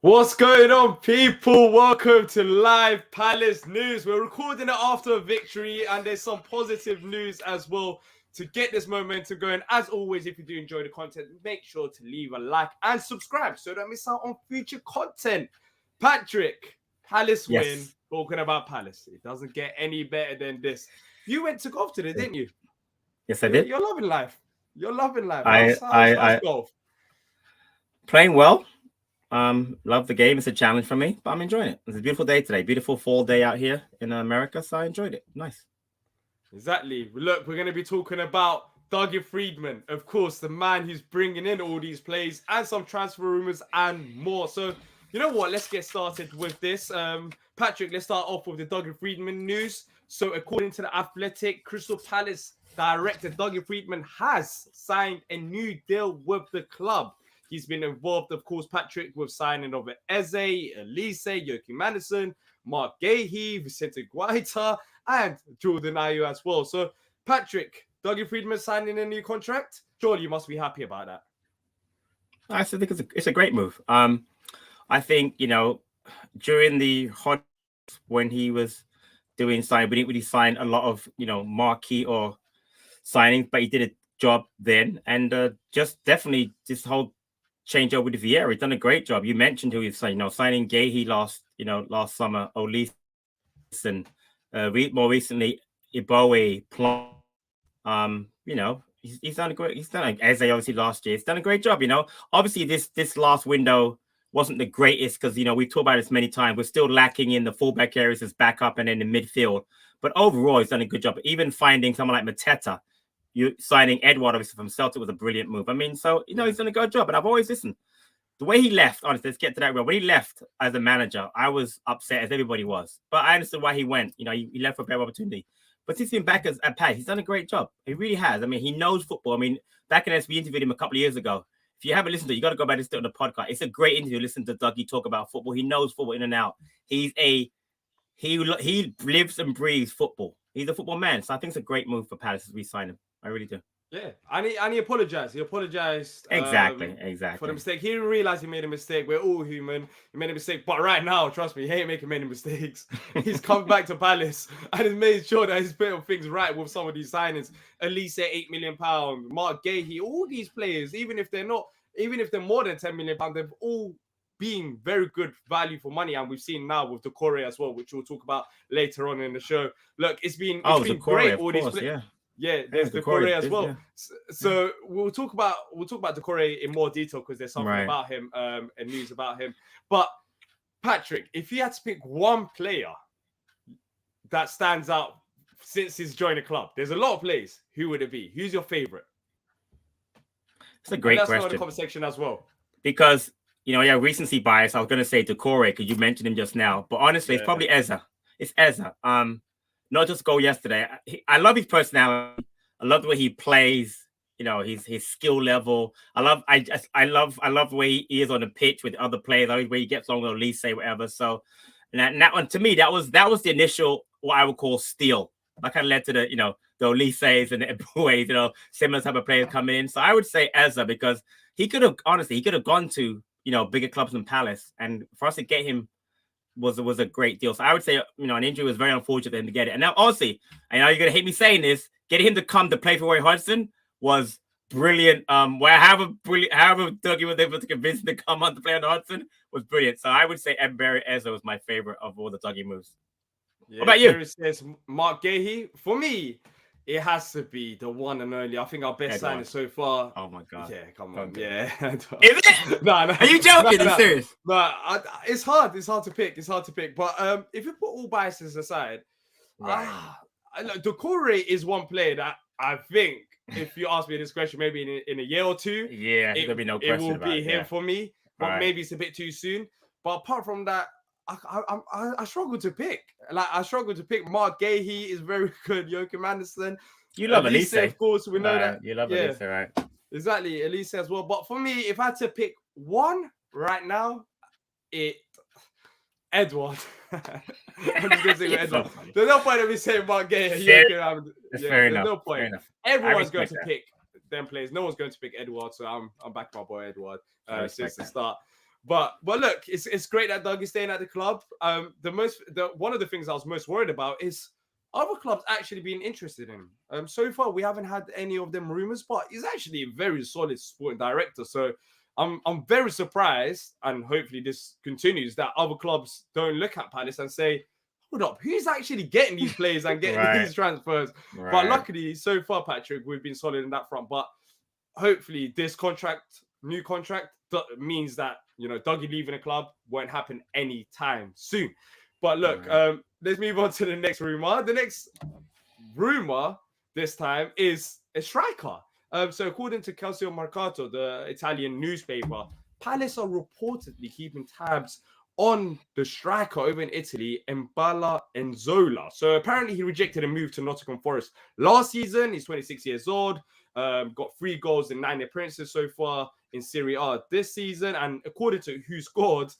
What's going on, people? Welcome to Live Palace News. We're recording it after a victory, and there's some positive news as well to get this momentum going. As always, if you do enjoy the content, make sure to leave a like and subscribe so don't miss out on future content. Patrick, Palace win. Talking about Palace, it doesn't get any better than this. You went to golf today, didn't you? Yes, I did. You're loving life. You're loving life. How's golf? Playing well. Love the game. It's a challenge for me, but I'm enjoying it. It's a beautiful day today. Beautiful fall day out here in America, so I enjoyed it. Nice. Exactly. Look, we're going to be talking about Dougie Freedman, of course, the man who's bringing in all these plays and some transfer rumors and more. So, you know what? Let's get started with this. Patrick, let's start off with the Dougie Freedman news. So, according to the Athletic, Crystal Palace director Dougie Freedman has signed a new deal with the club. He's been involved, of course, Patrick, with signing of Eze, Elise, Joachim Anderson, Mark Gahey, Vicente Guaita, and Jordan Ayew as well. So, Patrick, Dougie Freedman signing a new contract. Surely you must be happy about that. I still think it's a great move. I think, during the hot when he was doing signing, we didn't really sign a lot of, marquee or signings, but he did a job then. And just definitely this whole change over to Vieira. He's done a great job. You mentioned who he's signing Gahey last summer, Olise, and more recently Iboe, Plum. He's done a great. He's done Eze obviously last year. He's done a great job. Obviously this last window wasn't the greatest because we talked about this many times. We're still lacking in the fullback areas as backup and in the midfield. But overall, he's done a good job. Even finding someone like Mateta. You signing Edward, obviously, from Celtic was a brilliant move. I mean, he's done a good job. And I've always listened. The way he left, honestly, let's get to that. When he left as a manager, I was upset, as everybody was. But I understood why he went. He left for a better opportunity. But since he's been back at Palace, he's done a great job. He really has. I mean, he knows football. I mean, back in this, we interviewed him a couple of years ago. If you haven't listened to it, you got to go back and listen to the podcast. It's a great interview. Listen to Dougie talk about football. He knows football in and out. He lives and breathes football. He's a football man. So I think it's a great move for Palace as we sign him. I really do. Yeah, and he apologized. He apologized exactly for the mistake. He didn't realize he made a mistake. We're all human. He made a mistake, but right now, trust me, he ain't making many mistakes. He's come back to Palace and he's made sure that he's putting things right with some of these signings. Elise, £8 million, Mark Gahey, all these players, even if they're more than £10 million, they've all been very good value for money, and we've seen now with Doucouré as well, which we'll talk about later on in the show. Look, it's been great. All these players. Yeah, there's Doucouré as well. Yeah. So we'll talk about Doucouré in more detail because there's something about him and news about him. But Patrick, if you had to pick one player that stands out since he's joined the club, there's a lot of players. Who would it be? Who's your favorite? It's a great question. That's in the comment section as well. Because recency bias. I was going to say Doucouré because you mentioned him just now, but honestly, it's probably Eze. It's Eze. Not just goal yesterday. I love his personality. I love the way he plays. His skill level. I love the way he is on the pitch with other players. I love the way he gets along with Elise, whatever. So, and that one to me, that was the initial what I would call steal. That kind of led to the Elises and the Eboes, similar type of players coming in. So I would say Eze because he could have gone to bigger clubs than Palace, and for us to get him was a great deal. So I would say, an injury was very unfortunate for him to get it. And now, honestly, I know you're going to hate me saying this, getting him to come to play for Roy Hodgson was brilliant. However Dougie was able to convince him to come on to play on Hodgson was brilliant. So I would say Mbere Eze was my favorite of all the Dougie moves. Yeah, what about you? Says Mark Gahey. For me, it has to be the one and only. I think our best signing so far. Oh my god! Yeah, come on. Yeah. Is it? No. Are you joking? Are you serious? No, it's hard. It's hard to pick. But if you put all biases aside, Doucouré is one player that I think, if you ask me this question, maybe in a year or two, there'll be no question. It will be him for me. But maybe it's a bit too soon. But apart from that, I struggle to pick. Mark Gahey is very good. Joachim Anderson. You love Elise, of course. We know that. You love Elise, right? Exactly, Elise as well. But for me, if I had to pick one right now, Edward. I'm just gonna say Edward. There's no point of me saying Mark Gahey. Fair enough. No point. Everyone's going to pick them players. No one's going to pick Edward, so I'm back my boy Edward since the start. But look, it's great that Doug is staying at the club. One of the things I was most worried about is other clubs actually being interested in him. So far we haven't had any of them rumors, but he's actually a very solid sporting director. So I'm very surprised, and hopefully this continues, that other clubs don't look at Palace and say, hold up, who's actually getting these players and getting these transfers? Right. But luckily, so far, Patrick, we've been solid in that front. But hopefully this new contract means that, Dougie leaving the club won't happen anytime soon. But look, let's move on to the next rumor. The next rumor this time is a striker. So according to Calcio Mercato, the Italian newspaper, Palace are reportedly keeping tabs on the striker over in Italy, Nzola. So apparently he rejected a move to Nottingham Forest last season. He's 26 years old, got 3 goals in 9 appearances so far in Serie A this season. And according to Who Scored,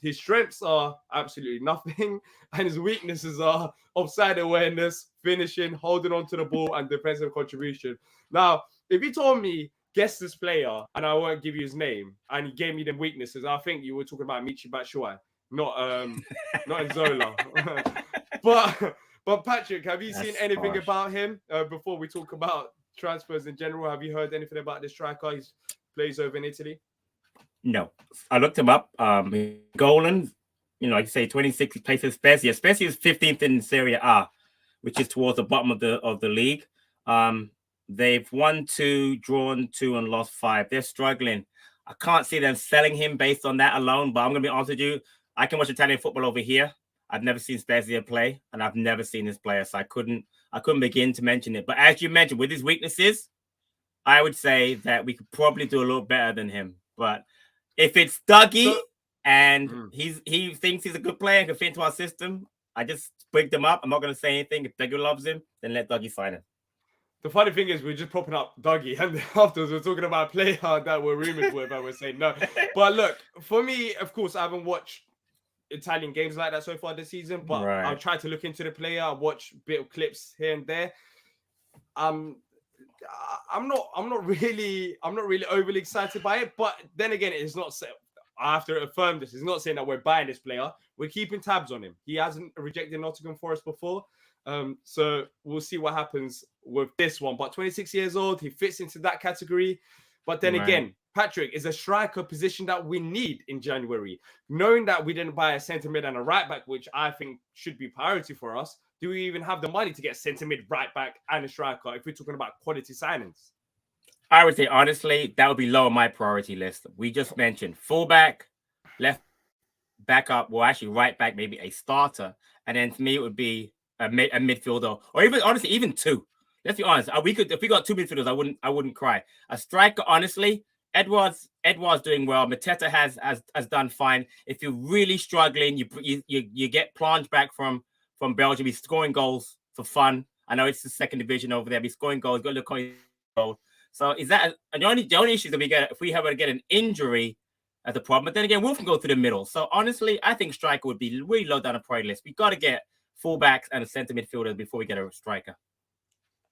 his strengths are absolutely nothing, and his weaknesses are offside awareness, finishing, holding on to the ball, and defensive contribution. Now, if you told me, guess this player, and I won't give you his name, and he gave me the weaknesses, I think you were talking about Michy Batshuayi, not Nzola. but Patrick, have you seen anything about him before we talk about transfers in general? Have you heard anything about this striker? He plays over in Italy. No, I looked him up. Golan, like you say, 26 places. Spezia. Spezia is 15th in Serie A, which is towards the bottom of the league. They've won 2, drawn 2, and lost 5. They're struggling. I can't see them selling him based on that alone. But I'm gonna be honest with you, I can watch Italian football over here. I've never seen Spezia play, and I've never seen this player, so I couldn't begin to mention it. But as you mentioned, with his weaknesses, I would say that we could probably do a little better than him. But if it's Dougie and he thinks he's a good player and can fit into our system, I just picked him up. I'm not going to say anything. If Dougie loves him, then let Dougie sign him. The funny thing is, we're just propping up Dougie, and afterwards we're talking about a player that we're rumored with, and we're saying no. But look, for me, of course, I haven't watched Italian games like that so far this season, but I've tried to look into the player. I watch a bit of clips here and there. I'm not really overly excited by it, but then again, it's not. I have to affirm this. It's not saying that we're buying this player. We're keeping tabs on him. He hasn't rejected Nottingham Forest before, so we'll see what happens with this one. But 26 years old, he fits into that category. But then again, Patrick, is a striker position that we need in January. Knowing that we didn't buy a centre mid and a right back, which I think should be priority for us, do we even have the money to get centre mid, right back, and a striker if we're talking about quality signings? I would say, honestly, that would be low on my priority list. We just mentioned fullback, left back up, well, actually right back, maybe a starter. And then for me, it would be a midfielder, or even, honestly, even 2. Let's be honest. If we got 2 midfielders, I wouldn't cry. A striker, honestly, Edouard's doing well. Mateta has done fine. If you're really struggling, you get plunged back from Belgium. He's scoring goals for fun. I know it's the second division over there. But he's scoring goals. Got to look on his goal. So is that the only issue that we get if we have to get an injury as a problem? But then again, Wolf can go through the middle. So honestly, I think striker would be really low down the priority list. We got to get fullbacks and a centre midfielder before we get a striker.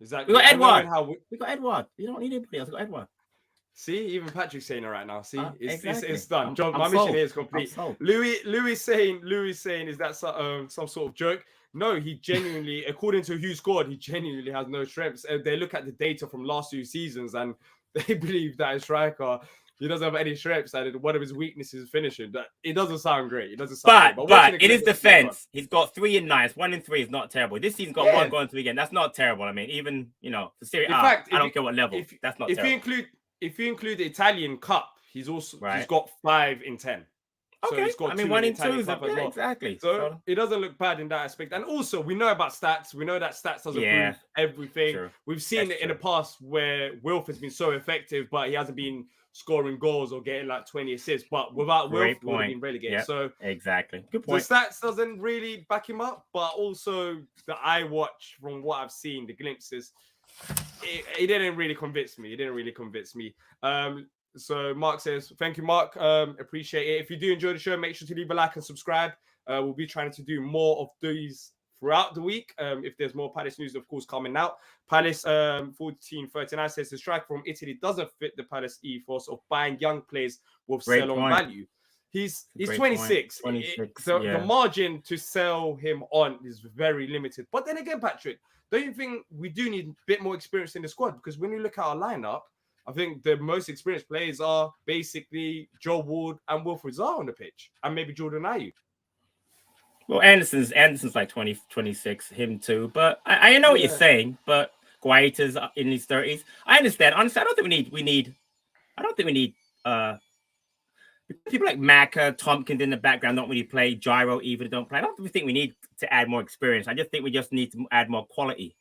Exactly. We got Edouard. We got Edouard. You don't need anybody else. We got Edouard. See, even Patrick's saying it right now. See, it's exactly. done. John, my mission here is complete. Louis saying, is that some sort of joke? No, he genuinely, according to Who Scored, he genuinely has no strengths. They look at the data from last 2 seasons, and they believe that a striker, he doesn't have any strengths, and one of his weaknesses is finishing. It doesn't sound great. It doesn't sound great. But in his defense, he's got 3 in 9. 1 in 3 is not terrible. This season's got 1 going through again. That's not terrible. I mean, even, for Serie A, I don't care what level. That's not terrible. If you include the Italian Cup, he's got 5 in 10. So okay, he's got 2 1 in in 2 as well. Exactly. So it doesn't look bad in that aspect. And also, we know about stats. We know that stats doesn't prove everything. True. We've seen it in the past where Wilf has been so effective, but he hasn't been scoring goals or getting like 20 assists. But without Wilf, we would have been relegated. Yep. So exactly. Good point. The stats doesn't really back him up, but also the eye watch from what I've seen, the glimpses, it didn't really convince me. So Mark says, thank you, Mark. Appreciate it. If you do enjoy the show, make sure to leave a like and subscribe. We'll be trying to do more of these throughout the week. If there's more Palace news, of course, coming out. Palace 1439 says the striker from Italy doesn't fit the Palace ethos of buying young players with sell-on value. He's Great 26. point. 26, The yeah. margin to sell him on is very limited. But then again, Patrick, don't you think we do need a bit more experience in the squad? Because when you look at our lineup, I think the most experienced players are basically Joe Ward and Wilfred Zaha on the pitch, and maybe Jordan Ayew. Well, Anderson's like 20, 26, him too. But I know what you're saying. But Guaita's in his 30s. I understand. Honestly, I don't think we need people like Maka, Tompkins in the background don't really play. Gyro even don't play. I don't think we need to add more experience. I just think we just need to add more quality.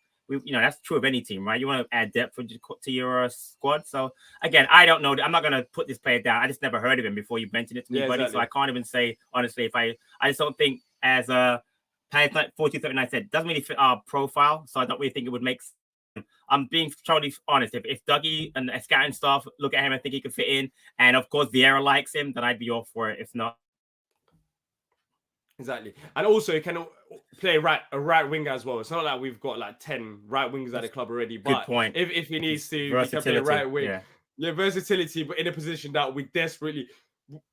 That's true of any team, right? You want to add depth to your squad. So again, I don't know. I'm not going to put this player down. I just never heard of him before you mentioned it to me, buddy. Exactly. So I can't even say honestly I just don't think as a 4039 said doesn't really fit our profile. So I don't really think it would make sense. I'm being totally honest. If Dougie and the scouting staff look at him and think he could fit in, and of course Vieira likes him, then I'd be all for it. If not, exactly. And also he can play a right winger as well. It's not like we've got like 10 right wingers at the club already. But good point. If he needs to, he can play a right wing. Yeah, versatility, but in a position that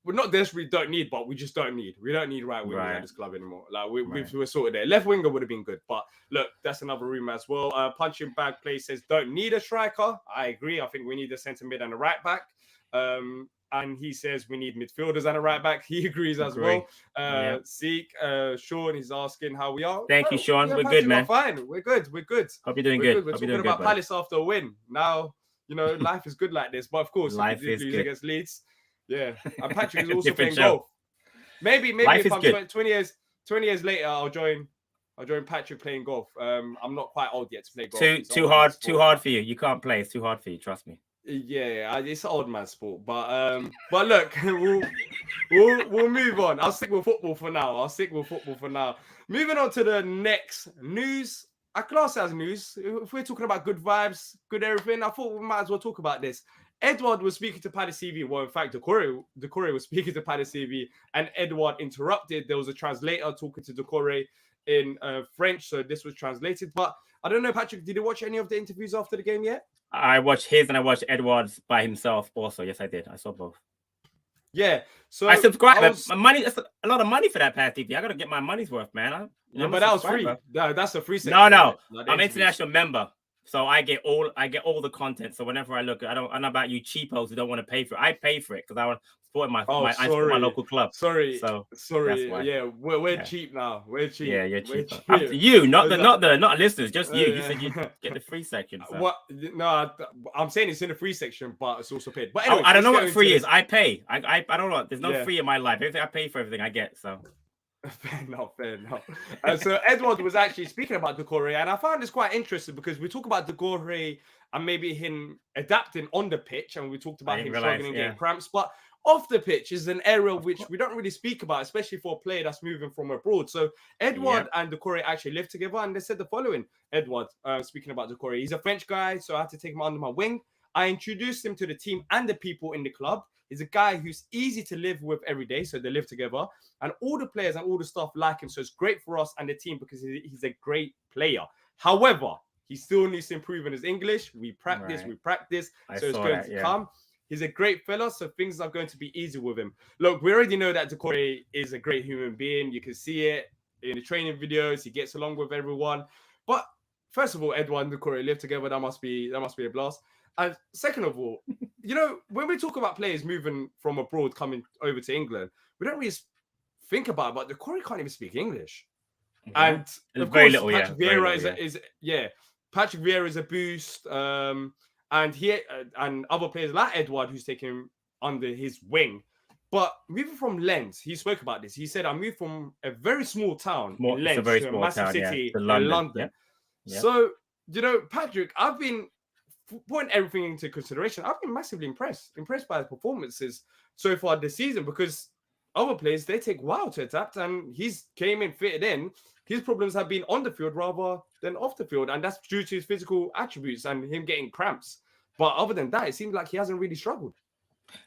we're not desperately don't need, but we just don't need. We don't need right wingers at this club anymore. Like we're sorted there. Left winger would have been good, but look, that's another room as well. Punching Bag Play says don't need a striker. I agree. I think we need a centre mid and a right back. And he says we need midfielders and a right back. He agrees as well. Seek, Sean is asking how we are. Thank you, Sean. We're good, man. Fine. We're good. Hope you're doing good. We're talking about Palace after a win. Now, life is good like this. But of course, life is good against Leeds. Yeah, and Patrick is also playing golf. Maybe if I'm 20 years later, I'll join Patrick playing golf. I'm not quite old yet to play golf. Too hard for you. You can't play. It's too hard for you. Trust me. Yeah, it's an old man sport. But look, we'll move on. I'll stick with football for now. Moving on to the next news. I class it as news. If we're talking about good vibes, good everything, I thought we might as well talk about this. Edward was speaking to Palace TV. Well, in fact, Doucouré was speaking to Palace TV, and Edward interrupted. There was a translator talking to Doucouré in French, so this was translated. But I don't know, Patrick, did you watch any of the interviews after the game yet? I watched his and I watched Edward's by himself also. Yes, I did. I saw both. Yeah, so I subscribed. My money, that's a lot of money for that Palace TV. I got to get my money's worth, man. But that was free. No, that's a free section. No, I'm an international member. So I get all the content. So whenever I look, I don't know about you cheapos who don't want to pay for it. I pay for it because I want to support my local club. Sorry. Yeah, we're cheap now. We're cheap. Yeah, you're cheap. After you, not listeners, just you. You said you get the free section. So. What? No, I'm saying it's in the free section, but it's also paid. But anyway, I don't know what free is. I pay. I don't know. There's no free in my life. Everything I pay for everything I get. So. Fair enough. So Edward was actually speaking about Doucouré, and I found this quite interesting because we talk about Doucouré and maybe him adapting on the pitch, and we talked about him struggling and getting cramps, but off the pitch is an area which we don't really speak about, especially for a player that's moving from abroad. So Edward and Doucouré actually live together, and they said the following. Edward, speaking about Doucouré, he's a French guy, so I had to take him under my wing. I introduced him to the team and the people in the club. He's a guy who's easy to live with every day, so they live together. And all the players and all the staff like him, so it's great for us and the team because he's a great player. However, he still needs to improve in his English. We practice, so it's going to come. He's a great fella, so things are going to be easy with him. Look, we already know that Doucouré is a great human being. You can see it in the training videos. He gets along with everyone. But first of all, Edward and Doucouré live together. That must be a blast. And second of all, when we talk about players moving from abroad coming over to England, we don't really think about it, but Doucouré can't even speak English. And of course, Patrick Vieira is a boost. And other players like Edward, who's taken him under his wing. But moving from Lens, he spoke about this. He said, I moved from a very small town in Lens to a massive city in London. Yeah. So, Patrick, I've been putting everything into consideration. I've been massively impressed by his performances so far this season because other players, they take a while to adapt, and he's came in, fitted in. His problems have been on the field rather than off the field, and that's due to his physical attributes and him getting cramps. But other than that, it seems like he hasn't really struggled.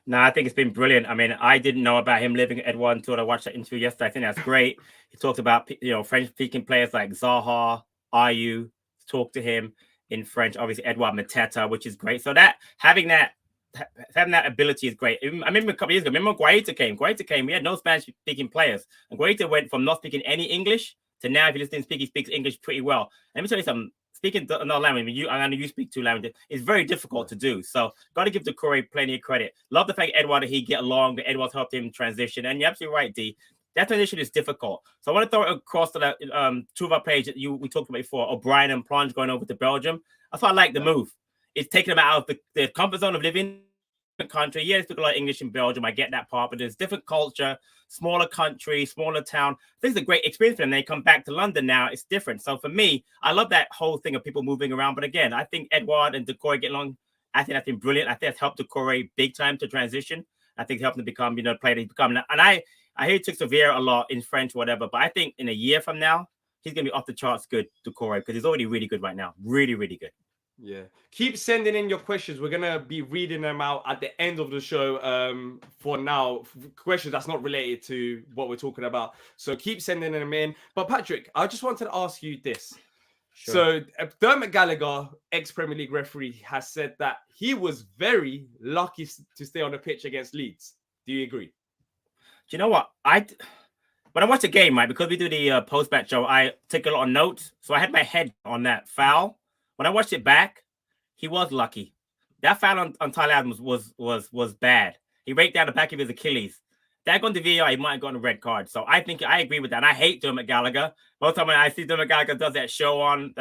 No, I think it's been brilliant. I mean, I didn't know about him living at Edward until I watched that interview yesterday. I think that's great. He talked about, French-speaking players like Zaha, Ayew, talk to him in French, obviously Edouard Mateta, which is great. So that having that having that ability is great. I remember a couple of years ago. Remember Guaita came. We had no Spanish-speaking players, and Guaita went from not speaking any English to now, if you listen to him speak, he speaks English pretty well. Let me tell you something. Speaking another language, I know you speak two languages. It's very difficult to do. So, got to give Doucouré plenty of credit. Love the fact Edouard he get along. That Edouard's helped him transition, and you're absolutely right, D. That transition is difficult. So I want to throw it across to that two of our players that we talked about before, O'Brien and Plonge going over to Belgium. That's why I like the move. It's taking them out of the comfort zone of living in a country. Yeah, they speak a lot of English in Belgium. I get that part, but there's different culture, smaller country, smaller town. This is a great experience for them. They come back to London now. It's different. So for me, I love that whole thing of people moving around. But again, I think Edouard and Doucouré get along. I think that's been brilliant. I think that's helped Doucouré big time to transition. I think it's helped him become, the player he's become. And I hear he took Severe a lot in French, whatever. But I think in a year from now, he's going to be off the charts good, Doucouré, because he's already really good right now. Really, really good. Yeah. Keep sending in your questions. We're going to be reading them out at the end of the show for now. Questions that's not related to what we're talking about. So keep sending them in. But Patrick, I just wanted to ask you this. Sure. So Dermot Gallagher, ex-Premier League referee, has said that he was very lucky to stay on the pitch against Leeds. Do you agree? Do you know what? When I watch a game, right, because we do the post-match show, I take a lot of notes. So I had my head on that foul. When I watched it back, he was lucky. That foul on Tyler Adams was bad. He raked down the back of his Achilles. That gone to VAR, he might have gotten a red card. So I think I agree with that. And I hate Dermot Gallagher. Most of the time when I see Dermot Gallagher does that show on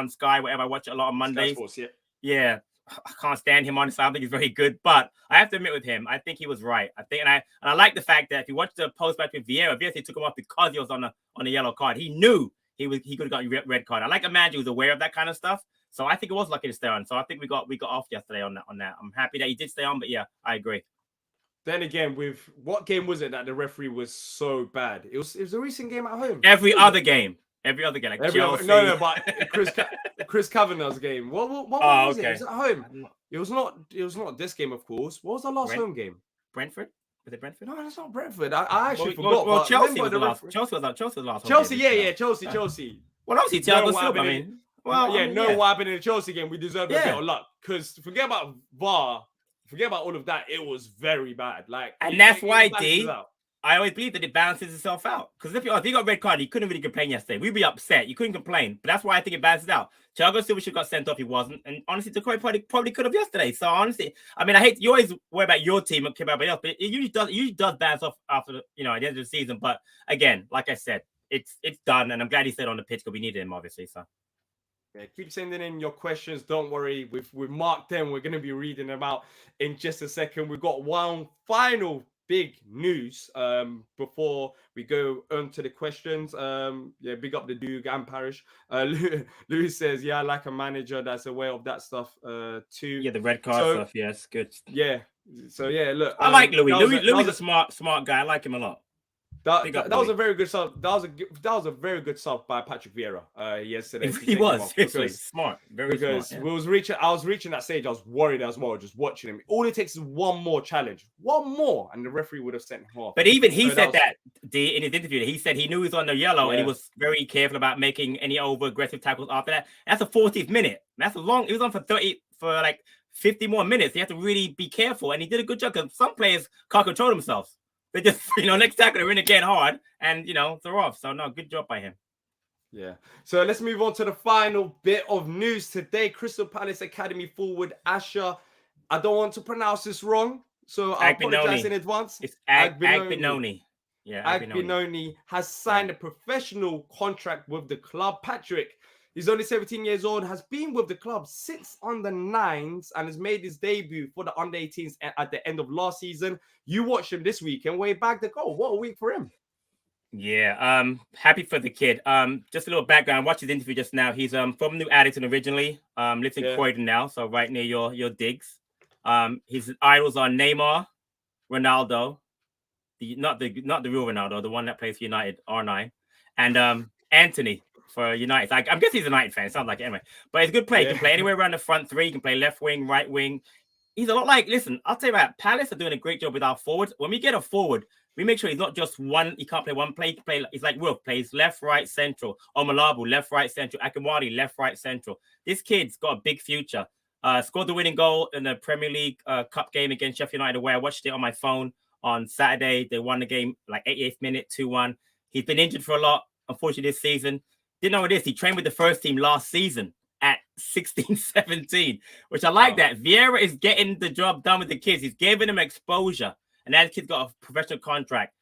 Sky, whatever, I watch it a lot on Mondays. Sports, yeah. Yeah. I can't stand him, honestly. I don't think he's very good. But I have to admit with him, I think he was right. I like the fact that if you watch the post-match with Vieira took him off because he was on a yellow card. He knew he could have gotten a red card. I like a manager who's aware of that kind of stuff. So I think it was lucky to stay on. So I think we got off yesterday on that. I'm happy that he did stay on, but yeah, I agree. Then again, with what game was it that the referee was so bad? It was a recent game at home. Every other game, like Chelsea. No, but Chris Kavanagh's game. What was it? It was at home. It was not this game, of course. What was the last home game? Brentford. Was it Brentford? No, that's not Brentford. I actually forgot. Well, Chelsea was the last. Chelsea was the last. Chelsea, Chelsea. Well, obviously, Thiago Silva. I mean. Well, what happened in the Chelsea game, we deserved a bit of luck. Because forget about VAR, forget about all of that. It was very bad. And that's why, D, I always believe that it balances itself out. Because if he got a red card, he couldn't really complain yesterday. We'd be upset. You couldn't complain. But that's why I think it balances out. Thiago Silva should have got sent off. He wasn't. And honestly, Doucouré probably could have yesterday. So honestly, I mean, I hate you always worry about your team and care about everybody else, but it usually does balance off after at the end of the season. But again, like I said, it's done, and I'm glad he stayed on the pitch because we needed him, obviously. So. Yeah, keep sending in your questions. Don't worry. We've marked them. We're going to be reading them out in just a second. We've got one final big news before we go on to the questions. Big up the Duke and Parish. Louis says, I like a manager that's aware of that stuff too. Yeah, the red card stuff. Yes, good. Yeah. So, look. I like Louis. Louis is a smart guy. I like him a lot. That was a very good sub. That was a very good sub by Patrick Vieira yesterday. He was seriously smart, very smart. Yeah. I was reaching that stage. I was worried as well, just watching him. All it takes is one more challenge, and the referee would have sent him off. But even he said that in his interview, he said he knew he was on the yellow and he was very careful about making any over aggressive tackles after that. That's a 40th minute. That's a long. He was on for 50 more minutes. He had to really be careful, and he did a good job because some players can't control themselves. They just, next tackle, they're in again hard and, they're off. So, no, good job by him. Yeah. So, let's move on to the final bit of news today. Crystal Palace Academy forward Asher. I don't want to pronounce this wrong, so I apologize in advance. It's Agbinoni. Yeah, Agbinoni has signed a professional contract with the club. Patrick, he's only 17 years old, has been with the club since under 9s and has made his debut for the under 18s at the end of last season. You watched him this week and way back the goal. What a week for him. Yeah, happy for the kid. Just a little background. Watch his interview just now. He's from New Addington originally. Lives in Croydon now, so right near your digs. His idols are Neymar, Ronaldo, not the real Ronaldo, the one that plays for United, R9, and Anthony for United. I'm guessing he's a United fan. Sounds like it anyway. But he's a good player. He can play anywhere around the front three. He can play left wing, right wing. He's a lot listen, I'll tell you about Palace are doing a great job with our forwards. When we get a forward, we make sure he's not just one. He can't play one play. He's like Wolf, plays left, right, central. Omalabu, left, right, central. Akinwadi, left, right, central. This kid's got a big future. Scored the winning goal in the Premier League Cup game against Sheffield United away. I watched it on my phone on Saturday. They won the game like 88th minute, 2-1. He's been injured for a lot, unfortunately, this season. Didn't know what it is. He trained with the first team last season at 16, 17, which I like that. Vieira is getting the job done with the kids. He's giving them exposure. And that kid's got a professional contract.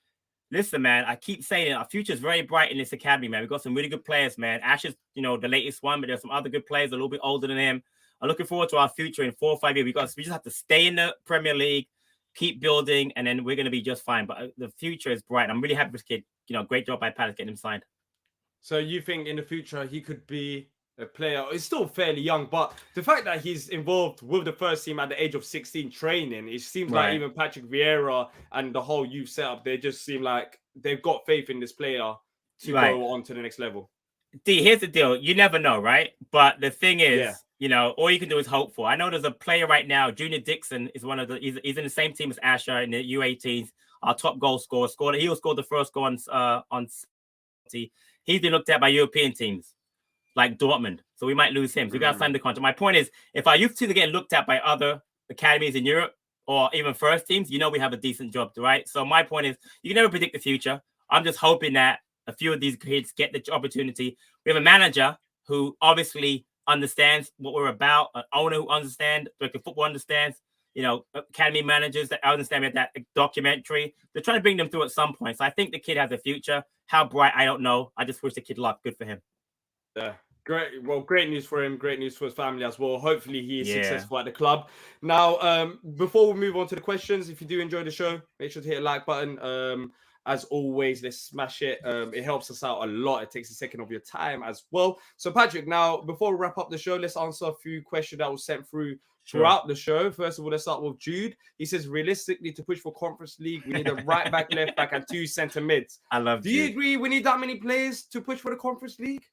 Listen, man, I keep saying it. Our future is very bright in this academy, man. We've got some really good players, man. Ash is, the latest one, but there's some other good players a little bit older than him. I'm looking forward to our future in 4 or 5 years. We just have to stay in the Premier League, keep building, and then we're going to be just fine. But the future is bright. I'm really happy with this kid. Great job by Palace getting him signed. So you think in the future he could be a player? He's still fairly young, but the fact that he's involved with the first team at the age of 16 training, it seems like even Patrick Vieira and the whole youth setup, they just seem like they've got faith in this player to go on to the next level. D, here's the deal. You never know, right? But the thing is, all you can do is hope for. I know there's a player right now, Junior Dixon is one of the, he's in the same team as Asher in the U18s, our top goal scorer. He scored the first goal on he's been looked at by European teams like Dortmund. So we might lose him. So we got to sign the contract. My point is, if our youth teams are getting looked at by other academies in Europe or even first teams, we have a decent job, right? So my point is, you can never predict the future. I'm just hoping that a few of these kids get the opportunity. We have a manager who obviously understands what we're about, an owner who understands, like football understands, academy managers that understand that documentary. They're trying to bring them through at some point. So I think the kid has a future. How bright, I don't know. I just wish the kid luck. Good for him. Yeah, great. Well, great news for him. Great news for his family as well. Hopefully he is successful at the club. Now, before we move on to the questions, if you do enjoy the show, make sure to hit a like button. As always, let's smash it. It helps us out a lot. It takes a second of your time as well. So, Patrick, now, before we wrap up the show, let's answer a few questions that was sent through throughout the show. First of all, let's start with Jude. He says, realistically, to push for Conference League, we need a right back, left back, and 2 centre mids. I love Do you agree we need that many players to push for the Conference League?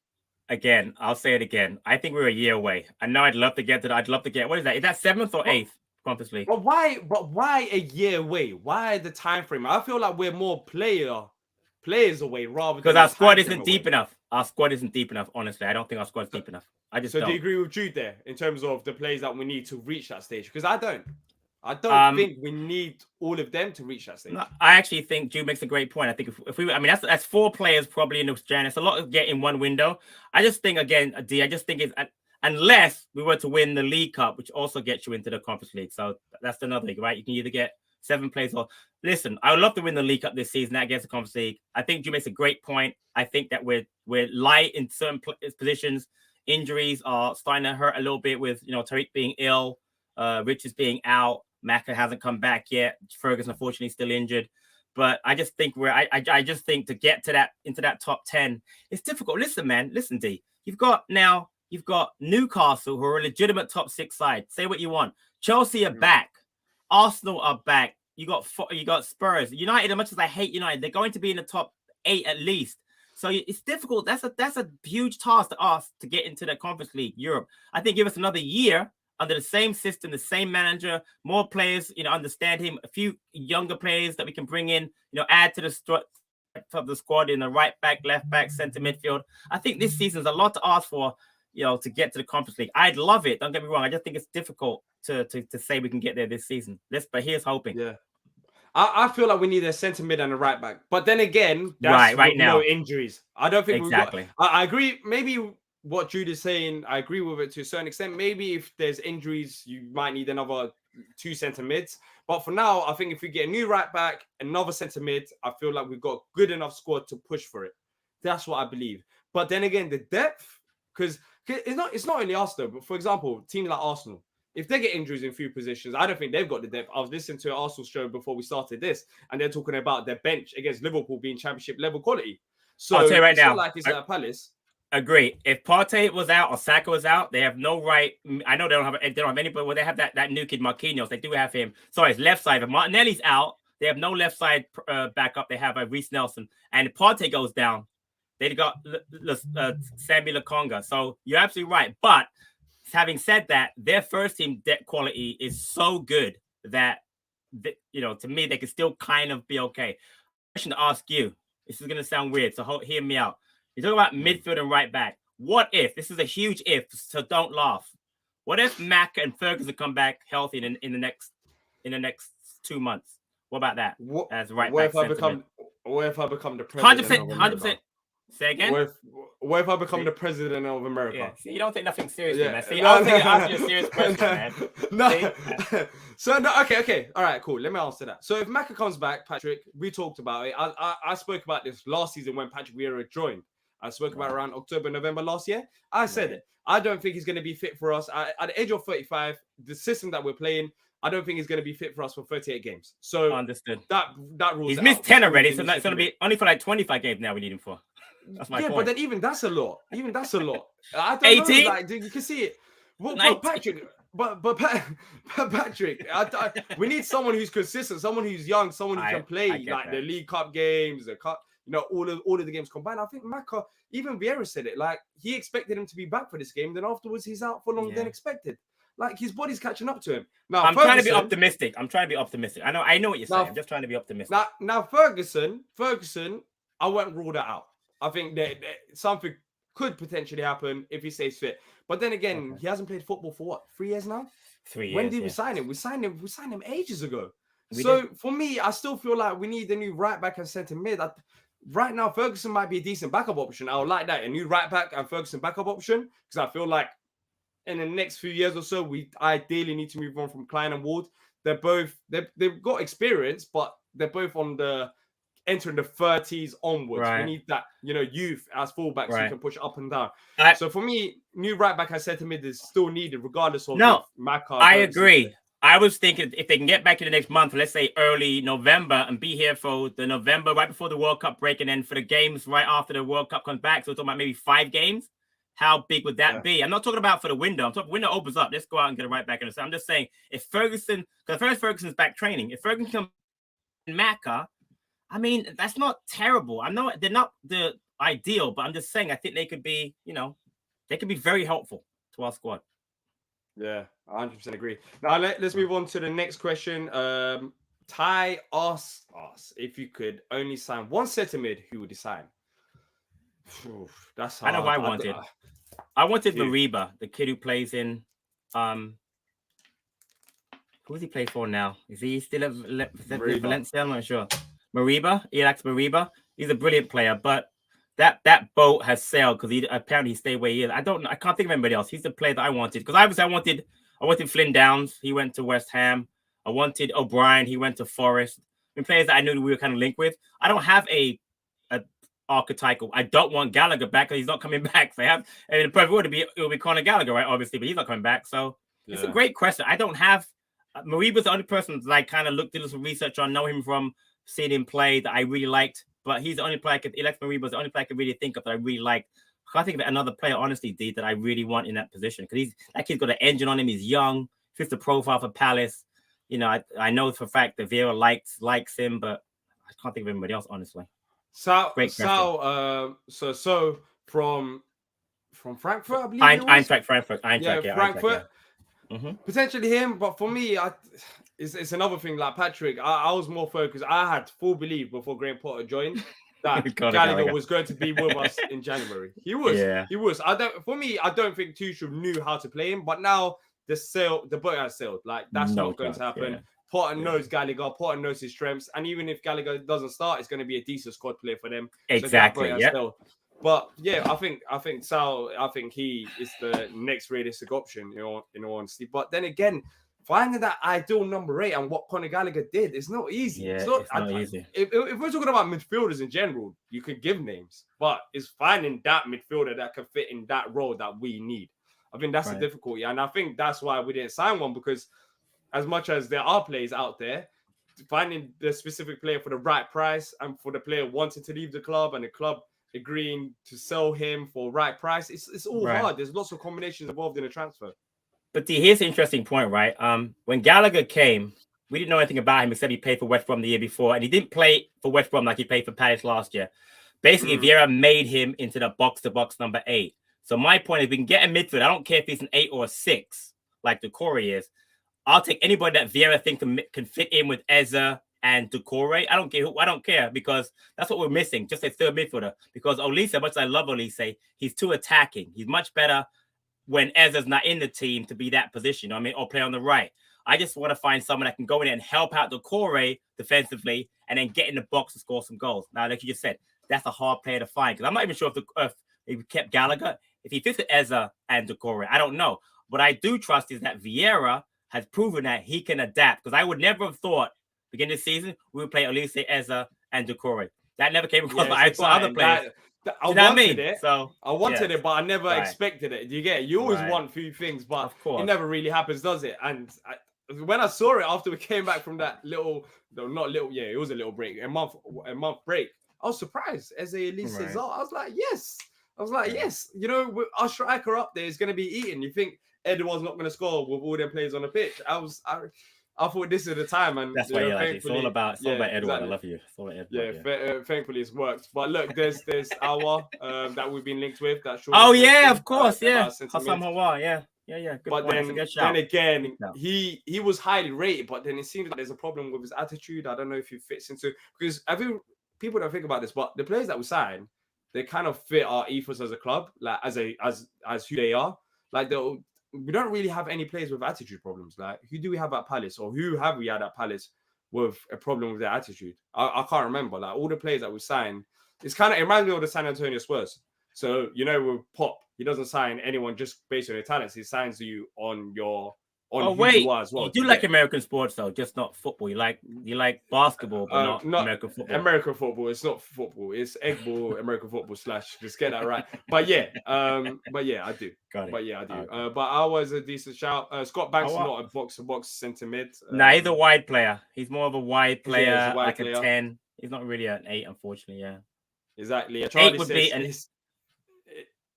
Again, I'll say it again. I think we're a year away. I know I'd love to get to that. I'd love to get, what is that? Is that 7th or 8th Conference League? But why a year away? Why the time frame? I feel like we're more players away rather because our squad isn't deep enough. Our squad isn't deep enough, honestly. I don't think our squad's deep enough. I just don't. Do you agree with Jude there in terms of the players that we need to reach that stage? Because I don't think we need all of them to reach that stage. No, I actually think Jude makes a great point. I think if we, that's 4 players probably in the Jan. It's a lot to get in one window. I just think again, D. I just think it's unless we were to win the League Cup, which also gets you into the Conference League. So that's another league, right? You can either get 7 players or listen. I would love to win the League Cup this season against the Conference League. I think Jude makes a great point. I think that we're light in certain positions. Injuries are starting to hurt a little bit with Tariq being ill, Richards being out. Maka hasn't come back yet. Ferguson, unfortunately, still injured. But I just think I just think to get to that into that top 10, it's difficult. Listen, man. Listen, D. You've got Newcastle, who are a legitimate top 6 side. Say what you want. Chelsea are back. Arsenal are back. You got Spurs. United, as much as I hate United, they're going to be in the top 8 at least. So it's difficult. That's a huge task to ask to get into the Conference League, Europe. I think give us another year under the same system, the same manager, more players, understand him, a few younger players that we can bring in, add to the squad in the right back, left back, centre midfield. I think this season's a lot to ask for, to get to the Conference League. I'd love it. Don't get me wrong. I just think it's difficult to say we can get there this season. But here's hoping. Yeah. I feel like we need a centre mid and a right back. But then again, that's right now. No injuries. I don't think exactly. I agree. Maybe what Jude is saying, I agree with it to a certain extent. Maybe if there's injuries, you might need another 2 centre mids. But for now, I think if we get a new right back, another centre mid, I feel like we've got a good enough squad to push for it. That's what I believe. But then again, the depth, because it's not only us though. But for example, teams like Arsenal, if they get injuries in a few positions, I don't think they've got the depth. I was listening to an Arsenal show before we started this, and they're talking about their bench against Liverpool being championship level quality. So I'll tell you right it's now, not like it's at Palace. Agree. If Partey was out or Saka was out, they have no right. I know they don't have anybody. Well, they have that new kid Marquinhos. They do have him. Sorry, it's left side. If Martinelli's out, they have no left side backup. They have Reece Nelson, and if Partey goes down, they got Sambi Lokonga. So you're absolutely right. But having said that, their first team depth quality is so good that to me they can still kind of be okay. Question to ask you. This is going to sound weird, so hear me out. You're talking about midfield and right back. What if, this is a huge if, so don't laugh. What if Mac and Ferguson come back healthy in the next 2 months? What about that? What, As right what back if I sentiment? become the president 100%, of 100%. America? Say again. What if I become the president of America? Yeah. See, you don't take nothing seriously, Yeah. man. See, No, I was thinking no, asking you a serious question, man. No. So no, okay. All right, cool. Let me answer that. So if Maka comes back, Patrick, we talked about it. I spoke about this last season when Patrick Vieira joined. I spoke about around October, November last year. I said it. I don't think he's going to be fit for us. At the age of 35, the system that we're playing, I don't think he's going to be fit for us for 38 games. So understood. That rules. He's missed 10 already, so that's going to be only for like 25 games now. We need him for. That's my point. But then even that's a lot. I don't 18? know. Like, you can see it. But Patrick, Patrick, we need someone who's consistent, someone who's young, someone who can play like the League Cup games, the cup, all of the games combined. I think Maka, even Vieira said it. Like, he expected him to be back for this game. Then afterwards, he's out for longer than expected. Like, his body's catching up to him. Now, I'm trying to be optimistic. I know what you're saying. I'm just trying to be optimistic. Now Ferguson, I won't rule that out. I think that something could potentially happen if he stays fit. But then again, he hasn't played football for what, 3 years now? 3 years. When did we sign him? We signed him ages ago. For me, I still feel like we need a new right back and centre mid. Right now, Ferguson might be a decent backup option. I would like that. A new right back and Ferguson backup option. Because I feel like in the next few years or so, we ideally need to move on from Klein and Ward. They've got experience, but they're both on the entering the 30s onwards. We need that, youth as fullbacks who can push up and down. So for me, new right back and centre mid is still needed, regardless of Maka. I agree. I was thinking if they can get back in the next month, let's say early November, and be here for the November, right before the World Cup break, and then for the games right after the World Cup comes back. So we're talking about maybe 5 games. How big would that be? I'm not talking about for the window. I'm talking window opens up. Let's go out and get it right back in the. I'm just saying, if Ferguson, because first Ferguson's back training, if Ferguson comes in Maka, I mean, that's not terrible. I know they're not the ideal, but I'm just saying I think they could be, they could be very helpful to our squad. Yeah, 100% agree. Now let's move on to the next question. Ty asks us if you could only sign one centre mid, who would you sign? That's hard. I know who I wanted. I wanted Mariba, the kid who plays in who does he play for now? Is he still at Valencia? I'm not sure. Mariba, Alex Mariba. He's a brilliant player, but that boat has sailed because apparently he stayed where he is. I can't think of anybody else. He's the player that I wanted because obviously I wanted Flynn Downs. He went to West Ham. I wanted O'Brien. He went to Forest. I mean, players that I knew we were kind of linked with. I don't have a archetypal. I don't want Gallagher back because he's not coming back. So and the perfect world it will be Conor Gallagher, right? Obviously, but he's not coming back. So it's a great question. I don't have Mariba's the only person that I kind of looked into some research on, know him from seeing him play that I really liked. But he's the only player Alex Mariba's the only player I could really think of that I really liked. I can't think of another player, honestly, D, that I really want in that position because that kid's got an engine on him. He's young, fits the profile for Palace. I know for a fact that Vieira likes him, but I can't think of anybody else, honestly. So from Frankfurt, I believe Eintracht Frankfurt. Frankfurt. Yeah. Potentially him, but for me, it's another thing. Like Patrick, I was more focused. I had full belief before Graham Potter joined that Gallagher was going to be with us in January. He was. Yeah. He was. I don't think Tuchel knew how to play him, but now the boat has sailed. Like that's not going to happen. Yeah. Potter knows Gallagher. Potter knows his strengths, and even if Gallagher doesn't start, it's going to be a decent squad player for them. Exactly. But yeah, I think Sal. I think he is the next realistic option. In all honesty, but then again, finding that ideal number 8 and what Conor Gallagher did is not easy. Yeah, it's not easy. If we're talking about midfielders in general, you could give names, but it's finding that midfielder that can fit in that role that we need. I think that's the difficulty, and I think that's why we didn't sign one because. As much as there are players out there, finding the specific player for the right price and for the player wanting to leave the club and the club agreeing to sell him for right price, it's all hard. There's lots of combinations involved in a transfer. But here's an interesting point, right? When Gallagher came, we didn't know anything about him except he played for West Brom the year before, and he didn't play for West Brom like he played for Palace last year. Basically, Vieira made him into the box-to-box number 8. So my point is we can get a midfield. I don't care if he's an 8 or a 6, like Decore is. I'll take anybody that Vieira thinks can fit in with Eza and Decore. I don't care because that's what we're missing, just a third midfielder. Because Olise, much as I love Olise, he's too attacking. He's much better when Ezra's not in the team to be that position. I mean, or play on the right. I just want to find someone that can go in there and help out Doucouré defensively, and then get in the box and score some goals. Now, like you just said, that's a hard player to find because I'm not even sure if he kept Gallagher, if he fits with Ezra and Doucouré. I don't know. What I do trust is that Vieira has proven that he can adapt, because I would never have thought beginning of the season we would play Olise, Ezra, and Doucouré. That never came across. But I thought other players. I wanted it. So I wanted it, but I never expected it. You get it? You always want a few things, but of course, it never really happens, does it? And when I saw it after we came back from that it was a little break, a month break. I was surprised. As a Elise I was like, yes. Yes. You know, with our striker up there is going to be eating. You think Edouard's not going to score with all their players on the pitch? I thought this is the time, and that's why it's all about Edouard. Exactly. I love you. It's all about Edouard, thankfully it's worked. But look, there's our that we've been linked with. That of course, Hassam Hawa, yeah. Good but point. then again, he was highly rated, but then it seems like there's a problem with his attitude. I don't know if he fits into, because I think people don't think about this, but the players that we sign, they kind of fit our ethos as a club, like as who they are. Like we don't really have any players with attitude problems. Like, who do we have at Palace, or who have we had at Palace with a problem with their attitude? I can't remember. Like, all the players that we signed, it reminds me of the San Antonio Spurs. So, you know, with Pop, he doesn't sign anyone just based on their talents. He signs you on who you are as well. You do like American sports though, just not football. You like basketball, but not American football. American football. It's not football. It's egg ball. American football / just get that right. But yeah, I do. Got it. But yeah, I do. Okay. But I was a decent shout. Scott Banks is not a box centre mid. Nah, he's a wide player. He's more of a wide player, a 10. He's not really an 8, unfortunately. Yeah, exactly. Charlie 8 would be an.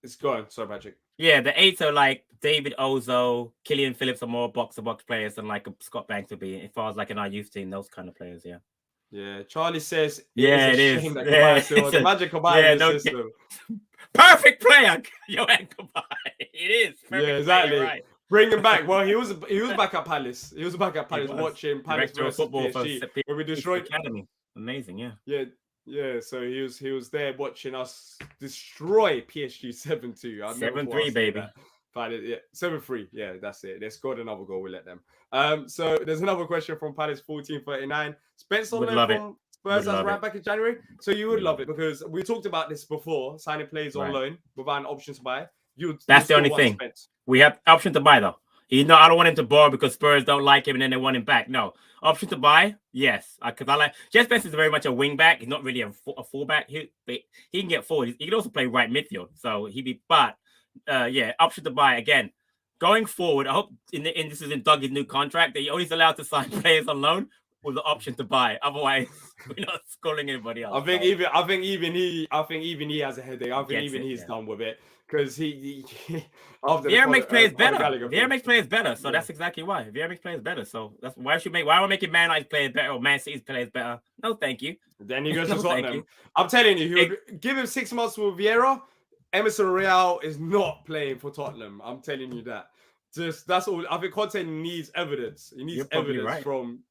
It's gone. Sorry, Patrick. Yeah, the 8s are like David Ozo, Killian Phillips are more box-to-box players than like a Scott Banks would be. As far as like in our youth team, those kind of players, yeah. Yeah, Charlie says it is. The Magic Kabay in the system. Perfect player, Johan Kabay. It is. Yeah, exactly. Right. Bring him back. Well, he was back at Palace. He was back at Palace watching Palace versus football PSG, where we destroyed Academy. Amazing, yeah. Yeah, so he was there watching us destroy PSG 7-2. 7-3, baby. 7-3. Yeah, that's it. They scored another goal. We let them. So there's another question from Palace 1439. Spence on loan from Spurs as right back in January. So you would love it, because we talked about this before, signing players on loan without an option to buy. That's the only thing. We have option to buy though. I don't want him to borrow because Spurs don't like him and then they want him back. No. Option to buy? Yes. Because I like... Jess Spence is very much a wing back. He's not really a fullback. He can get forward. He can also play right midfield. So he'd be... But, option to buy. Again, going forward, I hope this is in Dougie's new contract that he only is allowed to sign players on loan with the option to buy. Otherwise, we're not schooling anybody else. I think even he has a headache. I think even he's done with it. Because Vieira makes players better. Vieira makes players better, so that's exactly why. Vieira makes players better, so that's why are we making Man United's players better or Man City's players better? No, thank you. Then he goes to Tottenham. I'm telling you, give him 6 months with Vieira. Emerson Royale is not playing for Tottenham. I'm telling you that. Just that's all. I think Conte needs evidence. He needs evidence from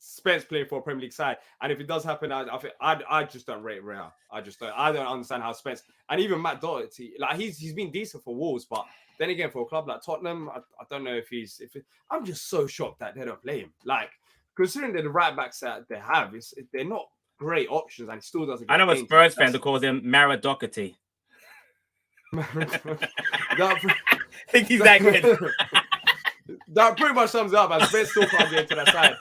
Spence playing for a Premier League side, and if it does happen, I just don't rate Real. I don't understand how Spence and even Matt Doherty, like he's been decent for Wolves, but then again for a club like Tottenham, I don't know I'm just so shocked that they don't play him. Like, considering that the right backs that they have, they're not great options, and he still doesn't. I know a Spurs fan that calls him Mara Doherty. I think he's that good. That pretty much sums it up. As Spence still can't get into that side.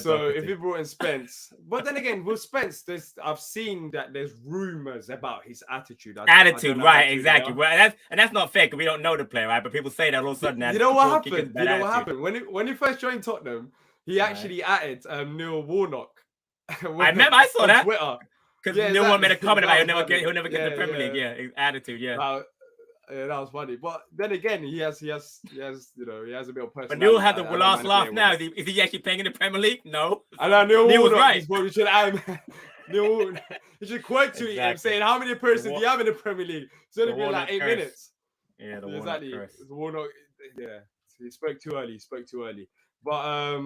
So if you brought in Spence, but then again with Spence, I've seen that there's rumors about his attitude. Right? Exactly. Well, that's not fair because we don't know the player, right? But people say that all of a sudden. You know what happened? When he first joined Tottenham, he actually added Neil Warnock. I remember. I saw that Twitter because no one made a comment about he'll never get the Premier League. Yeah, his attitude. Yeah. Yeah, that was funny. But then again, he has a bit of personality. But Neil had the last laugh now. Is he actually playing in the Premier League? No. I know Neil was right. We should Neil, you should quote tweet him saying how many persons do you have in the Premier League? It's only been like 8 minutes. Yeah, exactly. Warnock, yeah. He spoke too early. But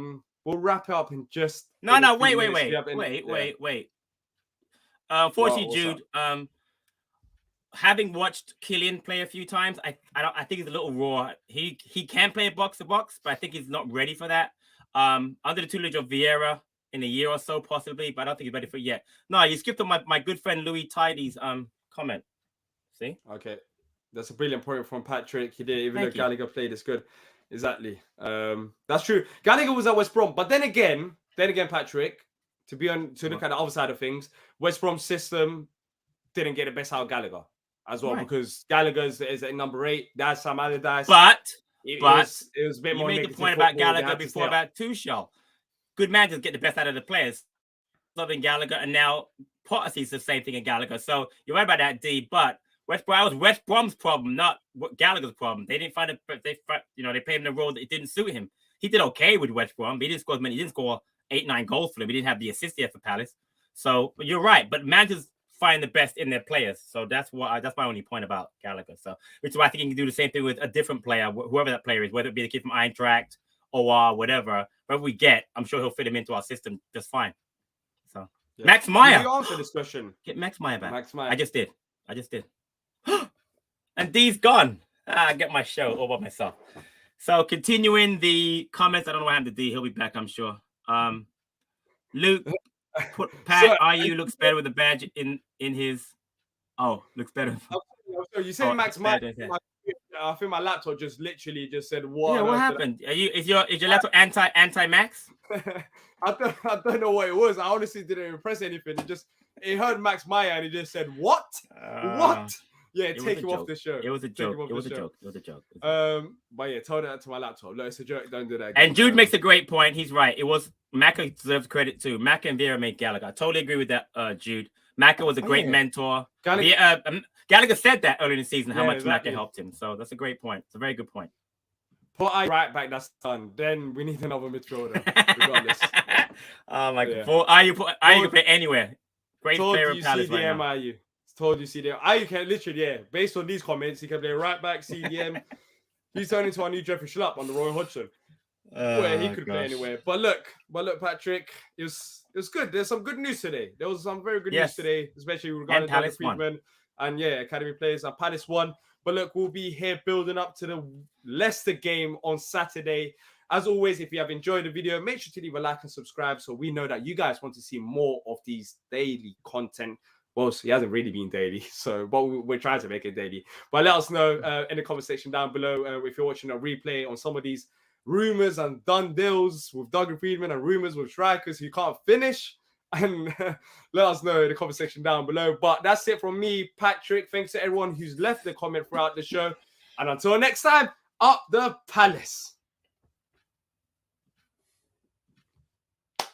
we'll wrap it up in just wait. Unfortunately, Jude, having watched Killian play a few times, I think he's a little raw. He can play box to box, but I think he's not ready for that. Under the tutelage of Vieira in a year or so, possibly, but I don't think he's ready for it yet. No, you skipped on my good friend Louis Tidy's comment. See? Okay. That's a brilliant point from Patrick. He did, even though Gallagher played as good. Exactly. That's true. Gallagher was at West Brom, but then again, Patrick, to look at the other side of things, West Brom's system didn't get the best out of Gallagher as well, because Gallagher is at number 8. That's Sam Allardyce. But it was a bit more. You made the point about Gallagher before about Tuchel. Good managers get the best out of the players. Loving Gallagher, and now Potter sees the same thing in Gallagher. So you're right about that, D. But West Brom's problem, not Gallagher's problem. They didn't find it. They paid him the role that it didn't suit him. He did okay with West Brom, but he didn't score as many. He didn't score 8-9 goals for them. He didn't have the assist here for Palace. So you're right, but managers find the best in their players. So that's my only point about Gallagher. So which is why I think you can do the same thing with a different player, whoever that player is, whether it be the kid from Eintracht or whatever we get. I'm sure he'll fit him into our system just fine. So Max Meyer. Did you answer this question? Get Max Meyer back. Max Meyer. I just did. And D's gone. I get my show all by myself. So continuing the comments, I don't know what happened to D. He'll be back, I'm sure. Luke, Pat, IU looks better with the badge in his. Oh, looks better. So you say Max Meyer. I think my laptop just literally said what? Yeah, what happened? Is your laptop anti Max? I don't know what it was. I honestly didn't impress anything. It heard Max Meyer and it just said what? What? Yeah, take him off the show. It was a joke. It was a joke. But yeah, told that to my laptop. Look, it's a joke. Don't do that again. And Jude makes a great point. He's right. It was Macca deserves credit too. Macca and Vieira made Gallagher. I totally agree with that, Jude. Macca was a great mentor. Gallagher said that early in the season, how much Macca helped him. So that's a great point. It's a very good point. Put right back, that's done. Then we need another midfielder. Regardless. Oh my god. You can play anywhere. Great player of Palace right now. IU. Told you CDM. You can literally, based on these comments, he can play right back, CDM. He's turning into our new Jeffrey Schlupp on the Roy Hodgson. Where he could play anywhere. But look, Patrick, it was good. There's some good news today. There was some very good news today, especially regarding Dougie Freedman and academy players. And Palace won. But look, we'll be here building up to the Leicester game on Saturday. As always, if you have enjoyed the video, make sure to leave a like and subscribe so we know that you guys want to see more of these daily content. Well, he hasn't really been daily, but we're trying to make it daily. But let us know in the comment section down below if you're watching a replay on some of these rumours and done deals with Dougie Freedman and rumours with strikers who can't finish. And let us know in the comment section down below. But that's it from me, Patrick. Thanks to everyone who's left a comment throughout the show. And until next time, up the Palace.